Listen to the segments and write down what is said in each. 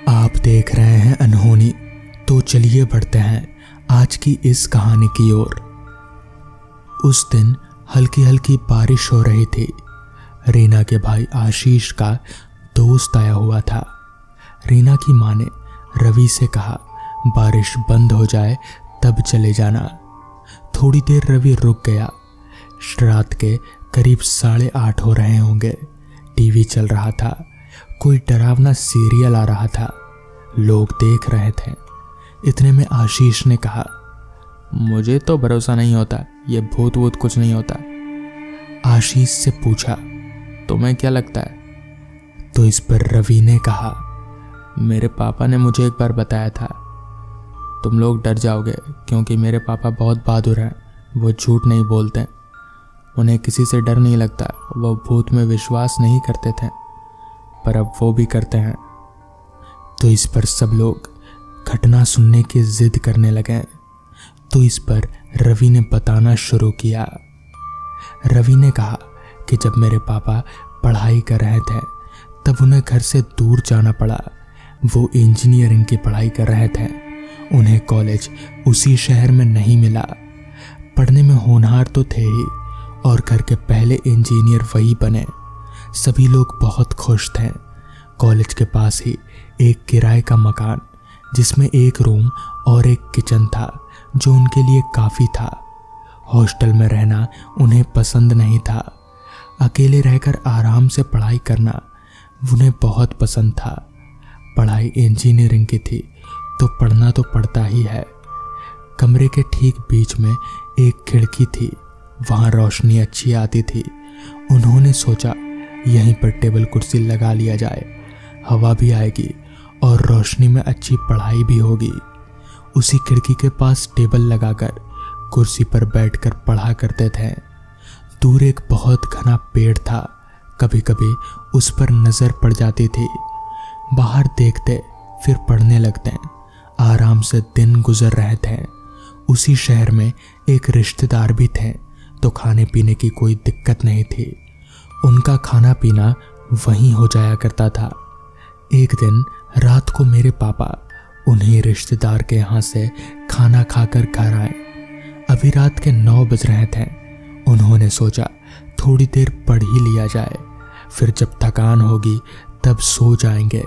आप देख रहे हैं अनहोनी। तो चलिए बढ़ते हैं आज की इस कहानी की ओर। उस दिन हल्की हल्की बारिश हो रही थी। रीना के भाई आशीष का दोस्त आया हुआ था। रीना की माँ ने रवि से कहा, बारिश बंद हो जाए तब चले जाना। थोड़ी देर रवि रुक गया। रात के करीब 8:30 हो रहे होंगे। टीवी चल रहा था। कोई डरावना सीरियल आ रहा था। लोग देख रहे थे। इतने में आशीष ने कहा, मुझे तो भरोसा नहीं होता, ये भूत वूत कुछ नहीं होता। आशीष से पूछा, तुम्हें क्या लगता है? तो इस पर रवि ने कहा, मेरे पापा ने मुझे एक बार बताया था। तुम लोग डर जाओगे क्योंकि मेरे पापा बहुत बहादुर हैं। वो झूठ नहीं बोलते। उन्हें किसी से डर नहीं लगता। वो भूत में विश्वास नहीं करते थे, पर अब वो भी करते हैं। तो इस पर सब लोग घटना सुनने की जिद करने लगे। तो इस पर रवि ने बताना शुरू किया। रवि ने कहा कि जब मेरे पापा पढ़ाई कर रहे थे तब उन्हें घर से दूर जाना पड़ा। वो इंजीनियरिंग की पढ़ाई कर रहे थे। उन्हें कॉलेज उसी शहर में नहीं मिला। पढ़ने में होनहार तो थे ही, और घर के पहले इंजीनियर वही बने। सभी लोग बहुत खुश थे। कॉलेज के पास ही एक किराए का मकान, जिसमें एक रूम और एक किचन था, जो उनके लिए काफ़ी था। हॉस्टल में रहना उन्हें पसंद नहीं था। अकेले रहकर आराम से पढ़ाई करना उन्हें बहुत पसंद था। पढ़ाई इंजीनियरिंग की थी तो पढ़ना तो पड़ता ही है। कमरे के ठीक बीच में एक खिड़की थी। वहाँ रोशनी अच्छी आती थी। उन्होंने सोचा यहीं पर टेबल कुर्सी लगा लिया जाए, हवा भी आएगी और रोशनी में अच्छी पढ़ाई भी होगी। उसी खिड़की के पास टेबल लगाकर कुर्सी पर बैठकर पढ़ा करते थे। दूर एक बहुत घना पेड़ था। कभी कभी उस पर नज़र पड़ जाती थी। बाहर देखते फिर पढ़ने लगते। आराम से दिन गुजर रहे थे। उसी शहर में एक रिश्तेदार भी थे, तो खाने पीने की कोई दिक्कत नहीं थी। उनका खाना पीना वहीं हो जाया करता था। एक दिन रात को मेरे पापा उन्हीं रिश्तेदार के यहाँ से खाना खाकर घर आए। अभी रात के 9 बज रहे थे। उन्होंने सोचा थोड़ी देर पढ़ ही लिया जाए, फिर जब थकान होगी तब सो जाएंगे।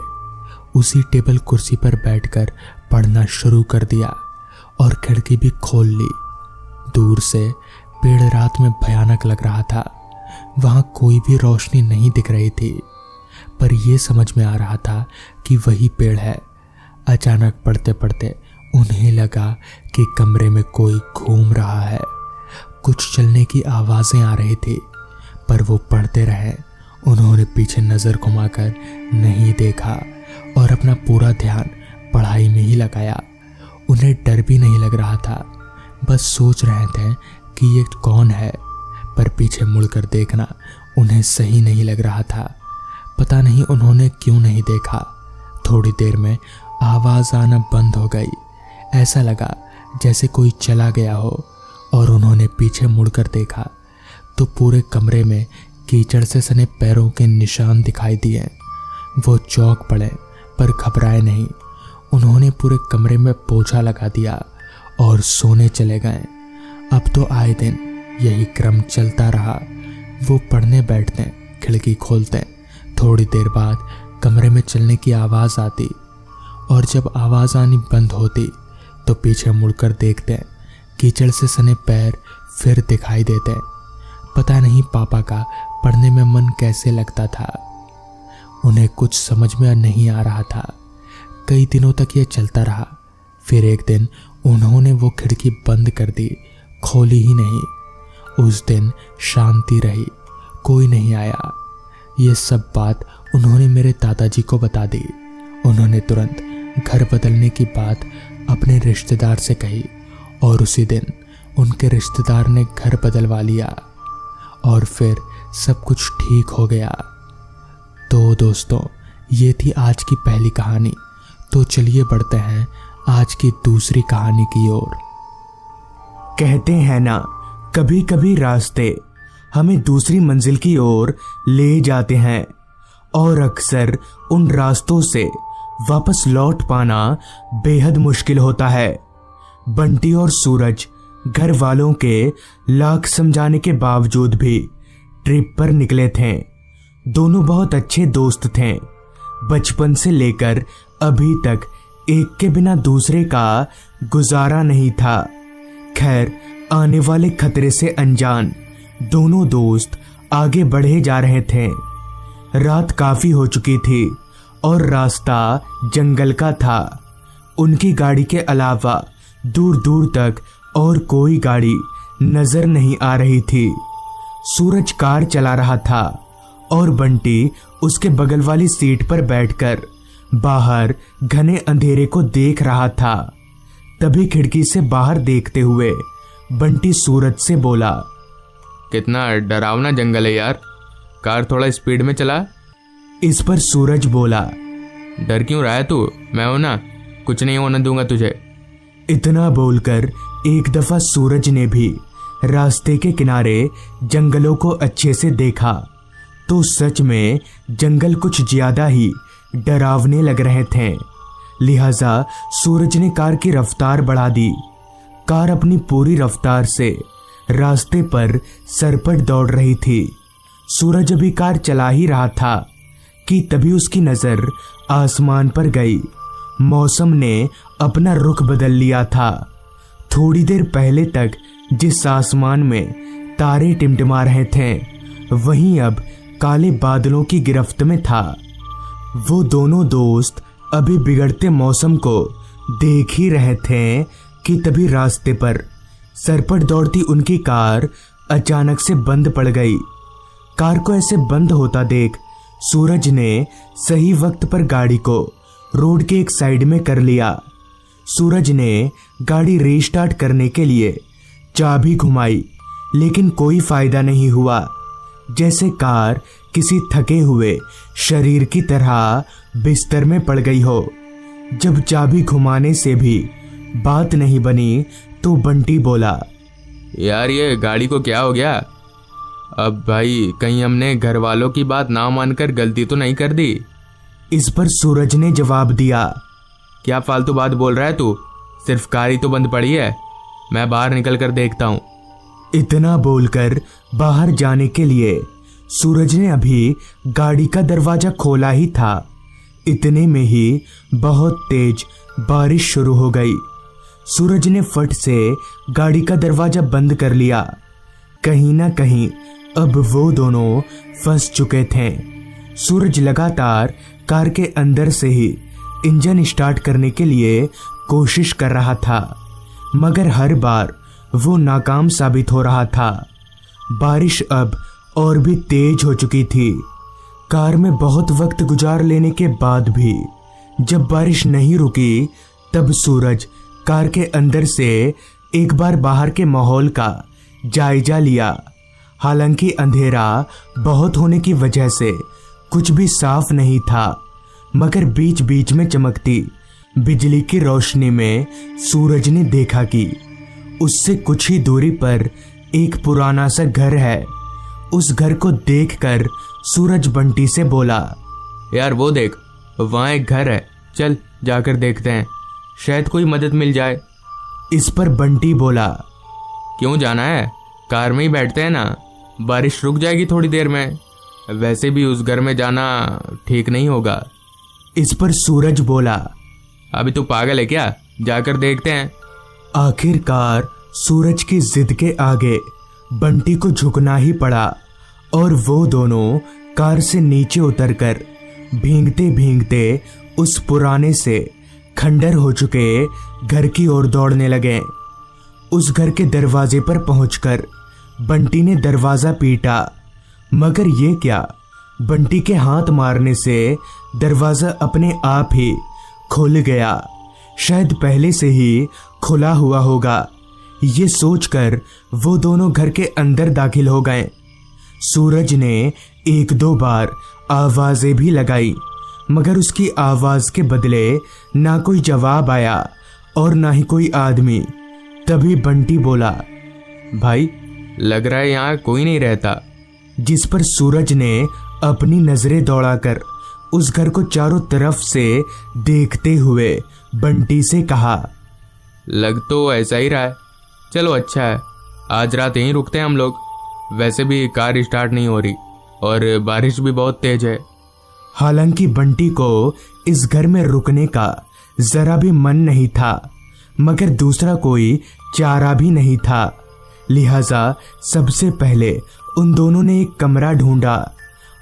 उसी टेबल कुर्सी पर बैठकर पढ़ना शुरू कर दिया और खिड़की भी खोल ली। दूर से पेड़ रात में भयानक लग रहा था। वहाँ कोई भी रोशनी नहीं दिख रही थी, पर यह समझ में आ रहा था कि वही पेड़ है। अचानक पढ़ते पढ़ते उन्हें लगा कि कमरे में कोई घूम रहा है। कुछ चलने की आवाज़ें आ रही थी, पर वो पढ़ते रहे। उन्होंने पीछे नज़र घुमाकर नहीं देखा और अपना पूरा ध्यान पढ़ाई में ही लगाया। उन्हें डर भी नहीं लग रहा था, बस सोच रहे थे कि ये कौन है, पर पीछे मुड़कर देखना उन्हें सही नहीं लग रहा था। पता नहीं उन्होंने क्यों नहीं देखा। थोड़ी देर में आवाज़ आना बंद हो गई। ऐसा लगा जैसे कोई चला गया हो, और उन्होंने पीछे मुड़कर देखा तो पूरे कमरे में कीचड़ से सने पैरों के निशान दिखाई दिए। वो चौंक पड़े पर घबराए नहीं। उन्होंने पूरे कमरे में पोछा लगा दिया और सोने चले गए। अब तो आए दिन यही क्रम चलता रहा। वो पढ़ने बैठते, खिड़की खोलते, थोड़ी देर बाद कमरे में चलने की आवाज़ आती, और जब आवाज़ आनी बंद होती तो पीछे मुड़कर देखते, कीचड़ से सने पैर फिर दिखाई देते। पता नहीं पापा का पढ़ने में मन कैसे लगता था। उन्हें कुछ समझ में नहीं आ रहा था। कई दिनों तक यह चलता रहा। फिर एक दिन उन्होंने वो खिड़की बंद कर दी, खोली ही नहीं। उस दिन शांति रही, कोई नहीं आया। ये सब बात उन्होंने मेरे दादाजी को बता दी। उन्होंने तुरंत घर बदलने की बात अपने रिश्तेदार से कही, और उसी दिन उनके रिश्तेदार ने घर बदलवा लिया, और फिर सब कुछ ठीक हो गया। तो दोस्तों, ये थी आज की पहली कहानी। तो चलिए बढ़ते हैं आज की दूसरी कहानी की ओर। कहते हैं ना, कभी कभी रास्ते हमें दूसरी मंजिल की ओर ले जाते हैं, और अक्सर उन रास्तों से वापस लौट पाना बेहद मुश्किल होता है। बंटी और सूरज घर वालों के लाख समझाने के बावजूद भी ट्रिप पर निकले थे। दोनों बहुत अच्छे दोस्त थे। बचपन से लेकर अभी तक एक के बिना दूसरे का गुजारा नहीं था। खैर, आने वाले खतरे से अनजान दोनों दोस्त आगे बढ़े जा रहे थे। रात काफी हो चुकी थी और रास्ता जंगल का था। उनकी गाड़ी के अलावा दूर दूर तक और कोई गाड़ी नजर नहीं आ रही थी। सूरज कार चला रहा था और बंटी उसके बगल वाली सीट पर बैठकर बाहर घने अंधेरे को देख रहा था। तभी खिड़की से बाहर देखते हुए बंटी सूरज से बोला, कितना डरावना जंगल है यार, कार थोड़ा स्पीड में चला। इस पर सूरज बोला, डर क्यों रहा है तू, मैं हूं ना, कुछ नहीं होने दूंगा तुझे। इतना बोलकर एक दफा सूरज ने भी रास्ते के किनारे जंगलों को अच्छे से देखा तो सच में जंगल कुछ ज्यादा ही डरावने लग रहे थे। लिहाजा सूरज ने कार की रफ्तार बढ़ा दी। कार अपनी पूरी रफ्तार से रास्ते पर सरपट दौड़ रही थी। सूरज अभी कार चला ही रहा था कि तभी उसकी नजर आसमान पर गई। मौसम ने अपना रुख बदल लिया था। थोड़ी देर पहले तक जिस आसमान में तारे टिमटिमा रहे थे, वहीं अब काले बादलों की गिरफ्त में था। वो दोनों दोस्त अभी बिगड़ते मौसम को देख ही रहे थे कि तभी रास्ते पर सरपट दौड़ती उनकी कार अचानक से बंद पड़ गई। कार को ऐसे बंद होता देख सूरज ने सही वक्त पर गाड़ी को रोड के एक साइड में कर लिया। सूरज ने गाड़ी रीस्टार्ट करने के लिए चाबी घुमाई, लेकिन कोई फायदा नहीं हुआ। जैसे कार किसी थके हुए शरीर की तरह बिस्तर में पड़ गई हो। जब चाबी घुमाने से भी बात नहीं बनी तो बंटी बोला, यार ये गाड़ी को क्या हो गया? अब भाई कहीं हमने घर वालों की बात ना मानकर गलती तो नहीं कर दी? इस पर सूरज ने जवाब दिया, क्या फालतू बात बोल रहा है तू, सिर्फ कार ही तो बंद पड़ी है, मैं बाहर निकल कर देखता हूँ। इतना बोलकर बाहर जाने के लिए सूरज ने अभी गाड़ी का दरवाजा खोला ही था। इतने में ही बहुत तेज बारिश शुरू हो गई। सूरज ने फट से गाड़ी का दरवाजा बंद कर लिया। कहीं ना कहीं अब वो दोनों फंस चुके थे। सूरज लगातार कार के अंदर से ही इंजन स्टार्ट करने के लिए कोशिश कर रहा था, मगर हर बार वो नाकाम साबित हो रहा था। बारिश अब और भी तेज हो चुकी थी। कार में बहुत वक्त गुजार लेने के बाद भी जब बारिश नहीं रुकी, तब सूरज कार के अंदर से एक बार बाहर के माहौल का जायजा लिया। हालांकि अंधेरा बहुत होने की वजह से कुछ भी साफ नहीं था, मगर बीच बीच में चमकती बिजली की रोशनी में सूरज ने देखा कि उससे कुछ ही दूरी पर एक पुराना सा घर है। उस घर को देखकर सूरज बंटी से बोला, यार वो देख, वहाँ एक घर है, चल जाकर देखते हैं, शायद कोई मदद मिल जाए। इस पर बंटी बोला, क्यों जाना है, कार में ही बैठते हैं ना, बारिश रुक जाएगी थोड़ी देर में, वैसे भी उस घर में जाना ठीक नहीं होगा। इस पर सूरज बोला, अभी तू पागल है क्या, जाकर देखते हैं। आखिरकार सूरज की जिद के आगे बंटी को झुकना ही पड़ा और वो दोनों कार से नीचे उतरकर भींगते भींगते उस पुराने से खंडर हो चुके घर की ओर दौड़ने लगे। उस घर के दरवाजे पर पहुंचकर बंटी ने दरवाजा पीटा, मगर ये क्या, बंटी के हाथ मारने से दरवाजा अपने आप ही खुल गया। शायद पहले से ही खुला हुआ होगा। ये सोचकर वो दोनों घर के अंदर दाखिल हो गए। सूरज ने एक दो बार आवाजें भी लगाई, मगर उसकी आवाज के बदले ना कोई जवाब आया और ना ही कोई आदमी। तभी बंटी बोला, भाई लग रहा है यहाँ कोई नहीं रहता। जिस पर सूरज ने अपनी नजरें दौड़ाकर उस घर को चारों तरफ से देखते हुए बंटी से कहा, लग तो ऐसा ही रहा है। चलो अच्छा है, आज रात यहीं रुकते हैं हम लोग। वैसे भी कार स्टार्ट नहीं हो रही और बारिश भी बहुत तेज है। हालांकि बंटी को इस घर में रुकने का जरा भी मन नहीं था, मगर दूसरा कोई चारा भी नहीं था। लिहाजा सबसे पहले उन दोनों ने एक कमरा ढूंढा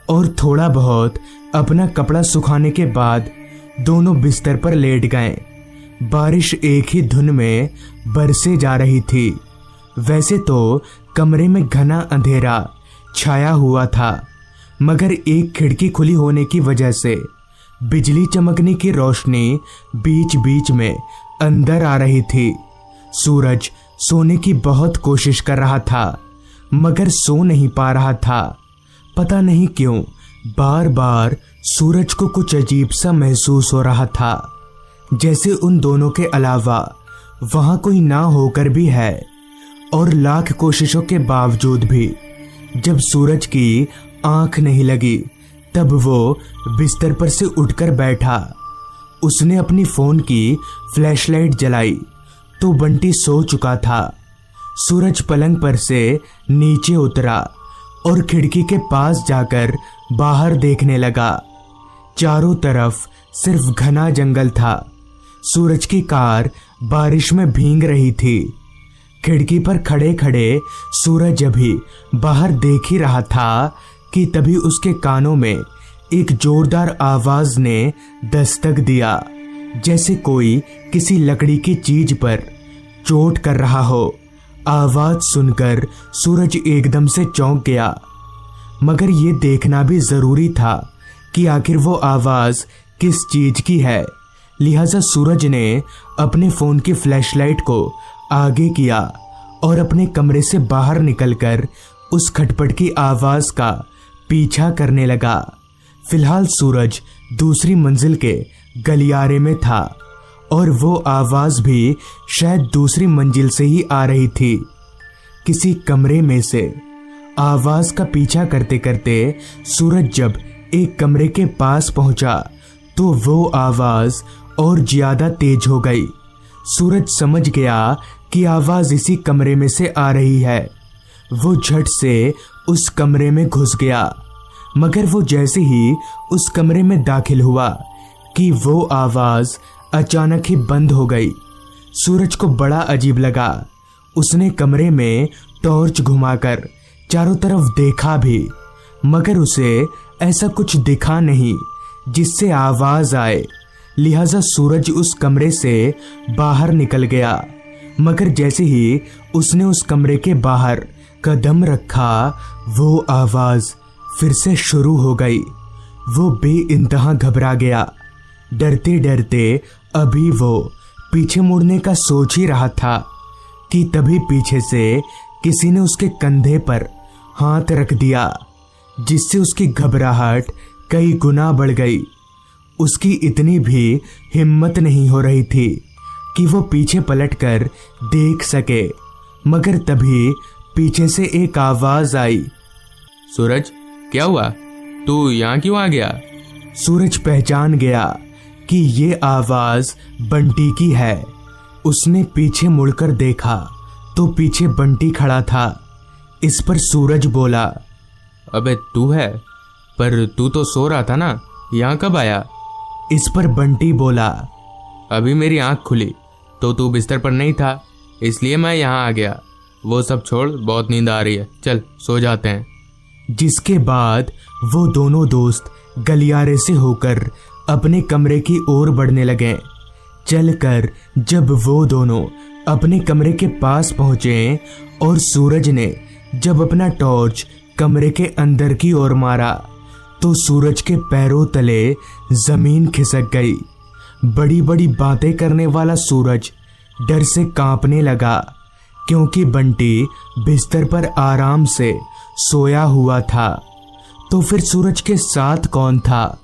और थोड़ा बहुत अपना कपड़ा सुखाने के बाद दोनों बिस्तर पर लेट गए। बारिश एक ही धुन में बरसे जा रही थी। वैसे तो कमरे में घना अंधेरा छाया हुआ था, मगर एक खिड़की खुली होने की वजह से बिजली चमकने की रोशनी बीच बीच में अंदर आ रही थी। सूरज सोने की बहुत कोशिश कर रहा था, मगर सो नहीं पा रहा था। पता नहीं क्यों बार बार सूरज को कुछ अजीब सा महसूस हो रहा था, जैसे उन दोनों के अलावा वहां कोई ना होकर भी है। और लाख कोशिशों के बावजूद भी जब सूरज की आंख नहीं लगी, तब वो बिस्तर पर से उठकर बैठा। उसने अपनी फोन की फ्लैशलाइट जलाई तो बंटी सो चुका था। सूरज पलंग पर से नीचे उतरा और खिड़की के पास जाकर बाहर देखने लगा। चारों तरफ सिर्फ घना जंगल था। सूरज की कार बारिश में भीग रही थी। खिड़की पर खड़े खड़े सूरज अभी बाहर देख ही रहा था कि तभी उसके कानों में एक जोरदार आवाज ने दस्तक दिया, जैसे कोई किसी लकड़ी की चीज पर चोट कर रहा हो। आवाज सुनकर सूरज एकदम से चौंक गया, मगर ये देखना भी जरूरी था कि आखिर वो आवाज किस चीज की है। लिहाजा सूरज ने अपने फोन की फ्लैशलाइट को आगे किया और अपने कमरे से बाहर निकलकर उस खटपट की आवाज का पीछा करने लगा। फिलहाल सूरज दूसरी मंजिल के गलियारे में था और वो आवाज भी शायद दूसरी मंजिल से ही आ रही थी। किसी कमरे में से आवाज का पीछा करते करते सूरज जब एक कमरे के पास पहुंचा तो वो आवाज और ज्यादा तेज हो गई। सूरज समझ गया कि आवाज इसी कमरे में से आ रही है। वो झट से उस कमरे में घुस गया, मगर वो जैसे ही उस कमरे में दाखिल हुआ कि वो आवाज अचानक ही बंद हो गई। सूरज को बड़ा अजीब लगा। उसने कमरे में टॉर्च घुमाकर चारों तरफ देखा भी, मगर उसे ऐसा कुछ दिखा नहीं जिससे आवाज आए। लिहाजा सूरज उस कमरे से बाहर निकल गया, मगर जैसे ही उसने उस कमरे के बाहर कदम रखा, वो आवाज फिर से शुरू हो गई। वो बेइंतहा घबरा गया। डरते डरते अभी वो पीछे मुड़ने का सोच ही रहा था कि तभी पीछे से किसी ने उसके कंधे पर हाथ रख दिया, जिससे उसकी घबराहट कई गुना बढ़ गई। उसकी इतनी भी हिम्मत नहीं हो रही थी कि वो पीछे पलटकर देख सके, मगर तभी पीछे से एक आवाज आई। सूरज, क्या हुआ? तू यहाँ क्यों आ गया? सूरज पहचान गया कि ये आवाज बंटी की है। उसने पीछे मुड़कर देखा तो पीछे बंटी खड़ा था। इस पर सूरज बोला, अबे तू है? पर तू तो सो रहा था ना, यहाँ कब आया? इस पर बंटी बोला, अभी मेरी आंख खुली तो तू बिस्तर पर नहीं था, इसलिए मैं यहाँ आ गया। वो सब छोड़, बहुत नींद आ रही है, चल सो जाते हैं। जिसके बाद वो दोनों दोस्त गलियारे से होकर अपने कमरे की ओर बढ़ने लगे। चलकर जब वो दोनों अपने कमरे के पास पहुंचे और सूरज ने जब अपना टॉर्च कमरे के अंदर की ओर मारा तो सूरज के पैरों तले जमीन खिसक गई। बड़ी बड़ी बातें करने वाला सूरज डर से कांपने लगा, क्योंकि बंटी बिस्तर पर आराम से सोया हुआ था। तो फिर सूरज के साथ कौन था?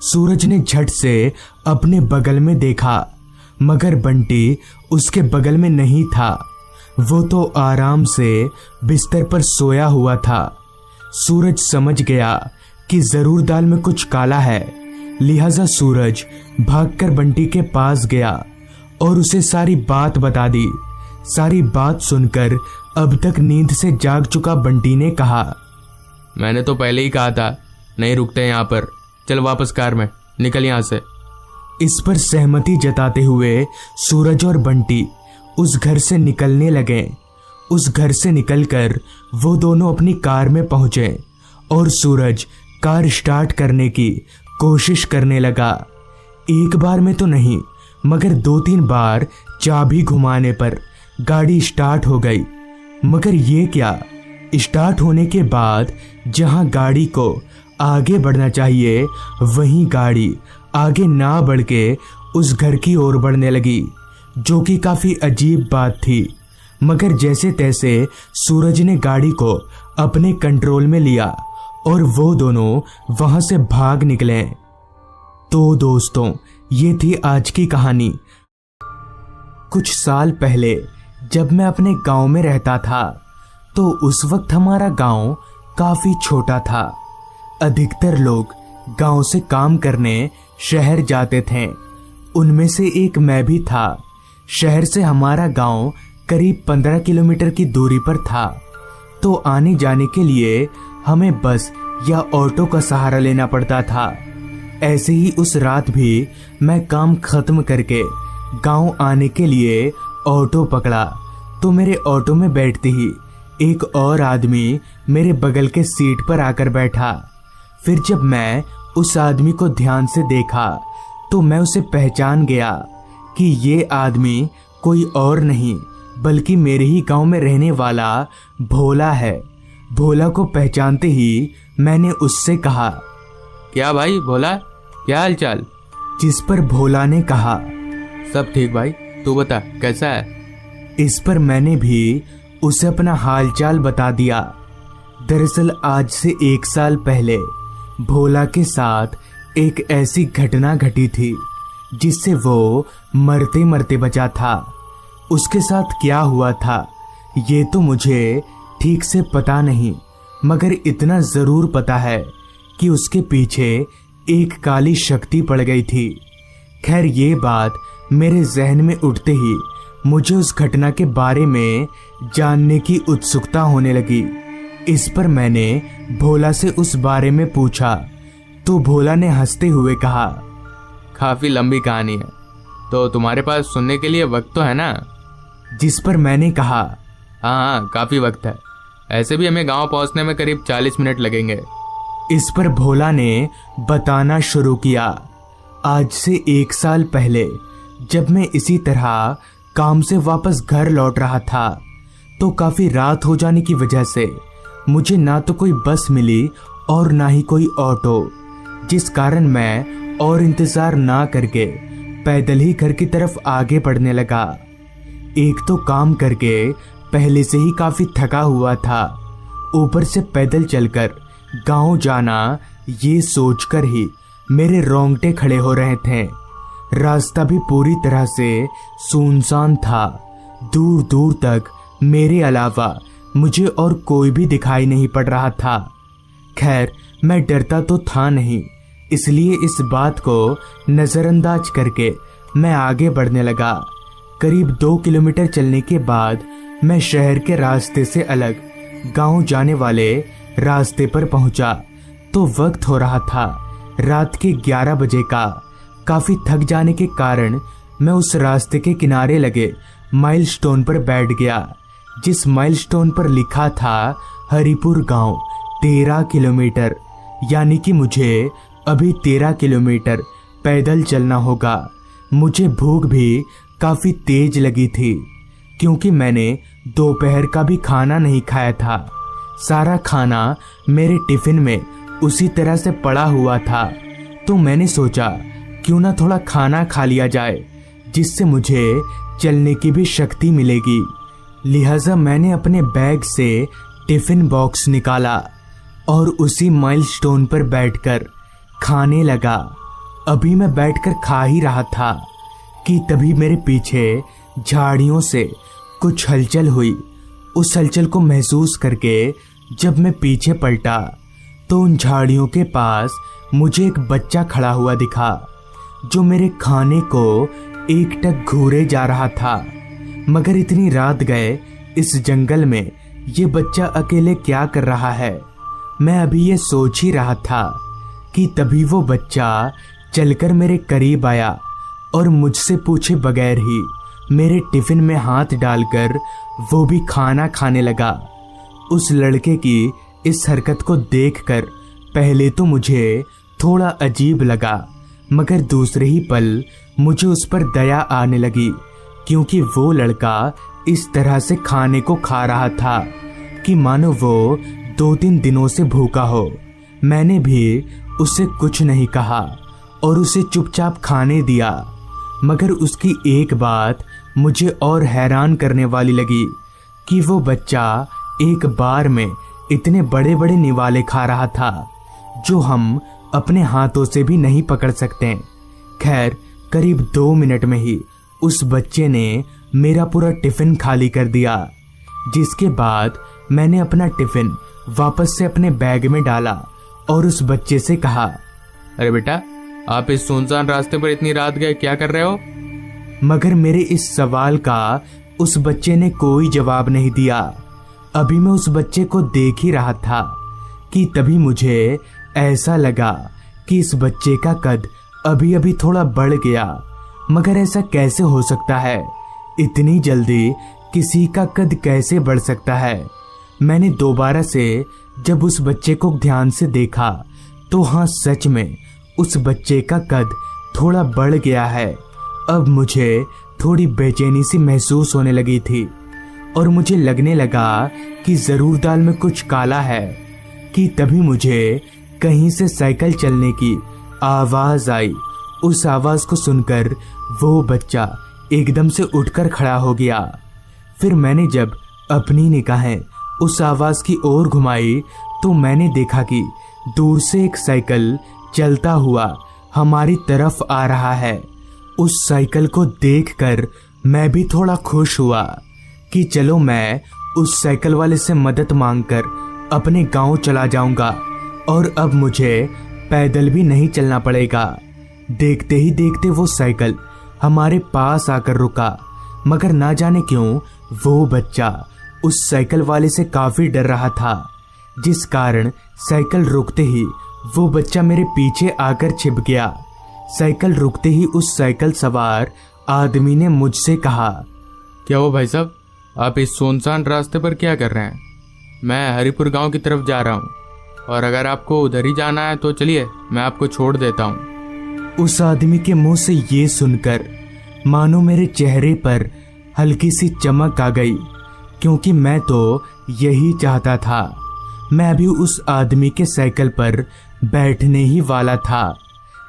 सूरज ने झट से अपने बगल में देखा, मगर बंटी उसके बगल में नहीं था। वो तो आराम से बिस्तर पर सोया हुआ था। सूरज समझ गया कि जरूर दाल में कुछ काला है, लिहाजा सूरज भागकर बंटी के पास गया और उसे सारी बात बता दी। सारी बात सुनकर अब तक नींद से जाग चुका बंटी ने कहा, मैंने तो पहले ही कहा था नहीं रुकते यहाँ पर, चल वापस कार में, निकल यहाँ से। इस पर सहमति जताते हुए सूरज और बंटी उस घर से निकलने लगे। उस घर से निकलकर वो दोनों अपनी कार में पहुंचे और सूरज कार स्टार्ट करने की कोशिश करने लगा। एक बार में तो नहीं मगर 2-3 बार चाबी घुमाने पर गाड़ी स्टार्ट हो गई। मगर ये क्या, स्टार्ट होने के बाद जहां गाड़ी को आगे बढ़ना चाहिए वहीं गाड़ी आगे ना बढ़ के उस घर की ओर बढ़ने लगी, जो कि काफी अजीब बात थी। मगर जैसे तैसे सूरज ने गाड़ी को अपने कंट्रोल में लिया और वो दोनों वहां से भाग निकले। तो दोस्तों, ये थी आज की कहानी। कुछ साल पहले जब मैं अपने गांव में रहता था तो उस वक्त हमारा गांव काफी छोटा था। अधिकतर लोग गांव से काम करने शहर जाते थे। उनमें से एक मैं भी था। शहर से हमारा गांव करीब 15 किलोमीटर की दूरी पर था, तो आने जाने के लिए हमें बस या ऑटो का सहारा लेना पड़ता था। ऐसे ही उस रात भी मैं काम खत्म करके गांव आने के लिए ऑटो पकड़ा, तो मेरे ऑटो में बैठते ही एक और आदमी मेरे बगल के सीट पर आकर बैठा। फिर जब मैं उस आदमी को ध्यान से देखा तो मैं उसे पहचान गया कि ये आदमी कोई और नहीं बल्कि मेरे ही गांव में रहने वाला भोला है। भोला को पहचानते ही मैंने उससे कहा, क्या भाई भोला, क्या हाल चाल? जिस पर भोला ने कहा, सब ठीक भाई, तू बता कैसा है? इस पर मैंने भी उसे अपना हालचाल बता दिया। दरअसल आज से 1 साल पहले भोला के साथ एक ऐसी घटना घटी थी जिससे वो मरते मरते बचा था। उसके साथ क्या हुआ था ये तो मुझे ठीक से पता नहीं, मगर इतना जरूर पता है कि उसके पीछे एक काली शक्ति पड़ गई थी। खैर, ये बात मेरे जहन में उठते ही मुझे उस घटना के बारे में जानने की उत्सुकता होने लगी। इस पर मैंने भोला से उस बारे में पूछा तो भोला ने हंसते हुए कहा, काफी लंबी कहानी है, तो तुम्हारे पास सुनने के लिए वक्त तो है ना? जिस पर मैंने कहा, हाँ काफी वक्त है, ऐसे भी हमें गांव पहुंचने में करीब 40 मिनट लगेंगे। इस पर भोला ने बताना शुरू किया। आज से 1 साल पहले जब मैं इसी तरह काम से वापस घर लौट रहा था तो काफी रात हो जाने की वजह से मुझे ना तो कोई बस मिली और ना ही कोई ऑटो, जिस कारण मैं और इंतजार ना करके पैदल ही घर की तरफ आगे बढ़ने लगा। एक तो काम करके पहले से ही काफी थका हुआ था, ऊपर से पैदल चलकर गांव जाना ये सोचकर ही मेरे रोंगटे खड़े हो रहे थे। रास्ता भी पूरी तरह से सुनसान था। दूर दूर तक मेरे अलावा मुझे और कोई भी दिखाई नहीं पड़ रहा था। खैर, मैं डरता तो था नहीं, इसलिए इस बात को नजरअंदाज करके मैं आगे बढ़ने लगा। करीब 2 किलोमीटर चलने के बाद मैं शहर के रास्ते से अलग गांव जाने वाले रास्ते पर पहुंचा तो वक्त हो रहा था रात के 11 बजे का। काफी थक जाने के कारण मैं उस रास्ते के किनारे लगे माइलस्टोन पर बैठ गया, जिस माइलस्टोन पर लिखा था हरिपुर गांव 13 किलोमीटर, यानी कि मुझे अभी 13 किलोमीटर पैदल चलना होगा। मुझे भूख भी काफी तेज लगी थी क्योंकि मैंने दोपहर का भी खाना नहीं खाया था। सारा खाना मेरे टिफिन में उसी तरह से पड़ा हुआ था, तो मैंने सोचा क्यों ना थोड़ा खाना खा लिया जाए जिससे मुझे चलने की भी शक्ति मिलेगी। लिहाजा मैंने अपने बैग से टिफिन बॉक्स निकाला और उसी माइलस्टोन पर बैठकर खाने लगा। अभी मैं बैठकर खा ही रहा था कि तभी मेरे पीछे झाड़ियों से कुछ हलचल हुई। उस हलचल को महसूस करके जब मैं पीछे पलटा तो उन झाड़ियों के पास मुझे एक बच्चा खड़ा हुआ दिखा जो मेरे खाने को एकटक घूरे जा रहा था। मगर इतनी रात गए इस जंगल में ये बच्चा अकेले क्या कर रहा है, मैं अभी ये सोच ही रहा था कि तभी वो बच्चा चलकर मेरे करीब आया और मुझसे पूछे बगैर ही मेरे टिफिन में हाथ डालकर वो भी खाना खाने लगा। उस लड़के की इस हरकत को देखकर पहले तो मुझे थोड़ा अजीब लगा, मगर दूसरे ही पल मुझे उस पर दया आने लगी, क्योंकि वो लड़का इस तरह से खाने को खा रहा था कि मानो वो 2-3 दिनों से भूखा हो। मैंने भी उसे कुछ नहीं कहा और उसे चुपचाप खाने दिया। मगर उसकी एक बात मुझे और हैरान करने वाली लगी कि वो बच्चा एक बार में इतने बड़े बड़े निवाले खा रहा था जो हम अपने हाथों से भी नहीं पकड़ सकते। खैर, करीब 2 मिनट में ही उस बच्चे ने मेरा पूरा टिफिन खाली कर दिया, जिसके बाद मैंने अपना टिफिन वापस से अपने बैग में डाला और उस बच्चे से कहा, अरे बेटा, आप इस सुनसान रास्ते पर इतनी रात गए क्या कर रहे हो? मगर मेरे इस सवाल का उस बच्चे ने कोई जवाब नहीं दिया। अभी मैं उस बच्चे को देख ही रहा था कि तभी मुझे ऐसा लगा कि इस बच्चे का कद अभी अभी थोड़ा बढ़ गया। मगर ऐसा कैसे हो सकता है? इतनी जल्दी किसी का कद कैसे बढ़ सकता है? मैंने दोबारा से जब उस बच्चे को ध्यान से देखा तो हाँ, सच में उस बच्चे का कद थोड़ा बढ़ गया है। अब मुझे थोड़ी बेचैनी सी महसूस होने लगी थी और मुझे लगने लगा कि जरूर दाल में कुछ काला है कि तभी मुझे कहीं से साइकिल चलने की आवाज आई। उस आवाज को सुनकर वो बच्चा एकदम से उठकर खड़ा हो गया। फिर मैंने जब अपनी निगाहें उस आवाज की ओर घुमाई तो मैंने देखा कि दूर से एक साइकिल चलता हुआ हमारी तरफ आ रहा है। उस साइकिल को देखकर मैं भी थोड़ा खुश हुआ कि चलो मैं उस साइकिल वाले से मदद मांगकर अपने गांव चला जाऊंगा और अब मुझे पैदल भी नहीं चलना पड़ेगा। देखते ही देखते वो साइकिल हमारे पास आकर रुका, मगर ना जाने क्यों वो बच्चा उस साइकिल वाले से काफी डर रहा था, जिस कारण साइकिल रुकते ही वो बच्चा मेरे पीछे आकर छिप गया। साइकिल रुकते ही उस साइकिल सवार आदमी ने मुझसे कहा, क्या हुआ भाई साहब, आप इस सुनसान रास्ते पर क्या कर रहे हैं? मैं हरिपुर गांव की तरफ जा रहा हूं और अगर आपको उधर ही जाना है तो चलिए, मैं आपको छोड़ देता हूं। उस आदमी के मुंह से ये सुनकर मानो मेरे चेहरे पर हल्की सी चमक आ गई, क्योंकि मैं तो यही चाहता था। मैं अभी उस आदमी के साइकिल पर बैठने ही वाला था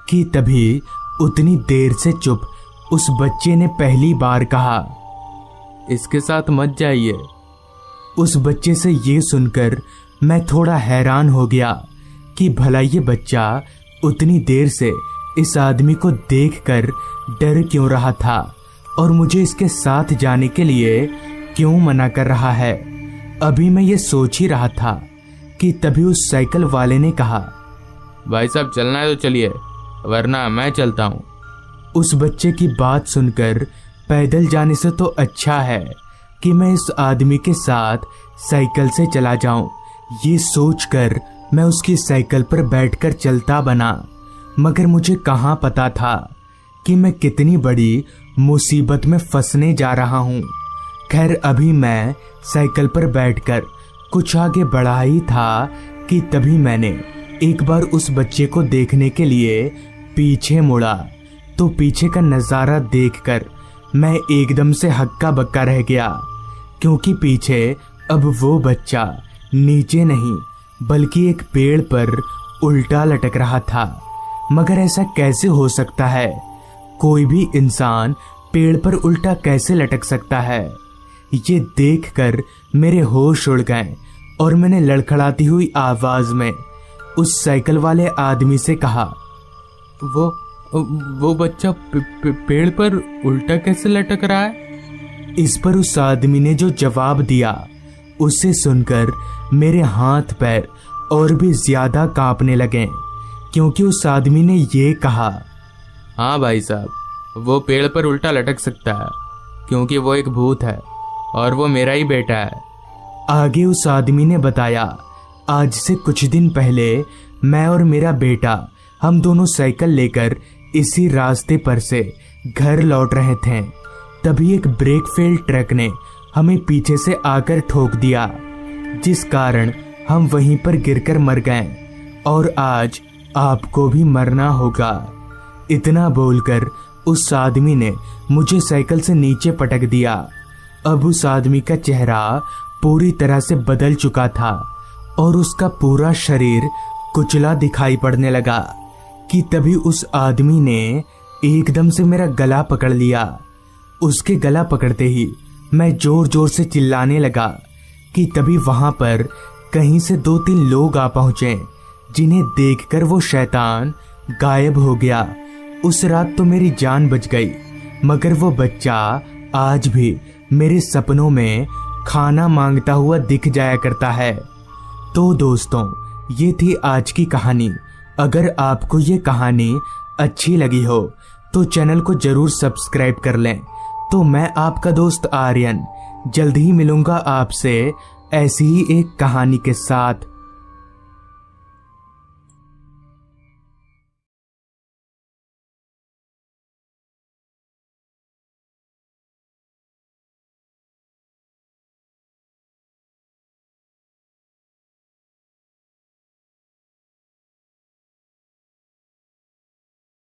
कि तभी उतनी देर से चुप उस बच्चे ने पहली बार कहा, इसके साथ मत जाइए। उस बच्चे से ये सुनकर मैं थोड़ा हैरान हो गया कि भला ये बच्चा उतनी देर से इस आदमी को देखकर डर क्यों रहा था और मुझे इसके साथ जाने के लिए क्यों मना कर रहा है। अभी मैं ये सोच ही रहा था कि तभी उस साइकिल वाले ने कहा, भाई साहब चलना है तो चलिए, वरना मैं चलता हूँ। उस बच्चे की बात सुनकर पैदल जाने से तो अच्छा है कि मैं इस आदमी के साथ साइकिल से चला जाऊं। ये सोचकर मैं उसकी साइकिल पर बैठकर चलता बना, मगर मुझे कहाँ पता था कि मैं कितनी बड़ी मुसीबत में फंसने जा रहा हूँ। खैर, अभी मैं साइकिल पर बैठकर कुछ आगे बढ़ा ही था कि तभी मैंने एक बार उस बच्चे को देखने के लिए पीछे मुड़ा तो पीछे का नज़ारा देखकर मैं एकदम से हक्का बक्का रह गया, क्योंकि पीछे अब वो बच्चा नीचे नहीं बल्कि एक पेड़ पर उल्टा लटक रहा था। मगर ऐसा कैसे हो सकता है? कोई भी इंसान पेड़ पर उल्टा कैसे लटक सकता है? ये देखकर मेरे होश उड़ गए और मैंने लड़खड़ाती हुई आवाज में उस साइकिल वाले आदमी से कहा, वो बच्चा पेड़ पर उल्टा कैसे लटक रहा है? इस पर उस आदमी ने जो जवाब दिया उसे सुनकर मेरे हाथ पैर और भी ज्यादा कांपने लगे, क्योंकि उस आदमी ने ये कहा। हाँ भाई साहब, वो पेड़ पर उल्टा लटक सकता है क्योंकि वो एक भूत है और वो मेरा ही बेटा है। आगे उस आदमी ने बताया, आज से कुछ दिन पहले मैं और मेरा बेटा हम दोनों साइकिल लेकर इसी रास्ते पर से घर लौट रहे थे। तभी एक ब्रेक फेल ट्रक ने हमें पीछे से आकर ठोक दिया, जिस कारण हम वहीं पर गिरकर मर गए और आज आपको भी मरना होगा। इतना बोलकर उस आदमी ने मुझे साइकिल से नीचे पटक दिया। अब उस आदमी का चेहरा पूरी तरह से बदल चुका था और उसका पूरा शरीर कुचला दिखाई पड़ने लगा कि तभी उस आदमी ने एकदम से मेरा गला पकड़ लिया। उसके गला पकड़ते ही मैं जोर जोर से चिल्लाने लगा कि तभी वहां पर कहीं से 2-3 लोग आ पहुंचे, जिन्हें देखकर वो शैतान गायब हो गया। उस रात तो मेरी जान बच गई, मगर वो बच्चा आज भी मेरे सपनों में खाना मांगता हुआ दिख जाया करता है। तो दोस्तों, ये थी आज की कहानी। अगर आपको ये कहानी अच्छी लगी हो तो चैनल को जरूर सब्सक्राइब कर लें। तो मैं आपका दोस्त आर्यन जल्द ही मिलूंगा आपसे ऐसी ही एक कहानी के साथ।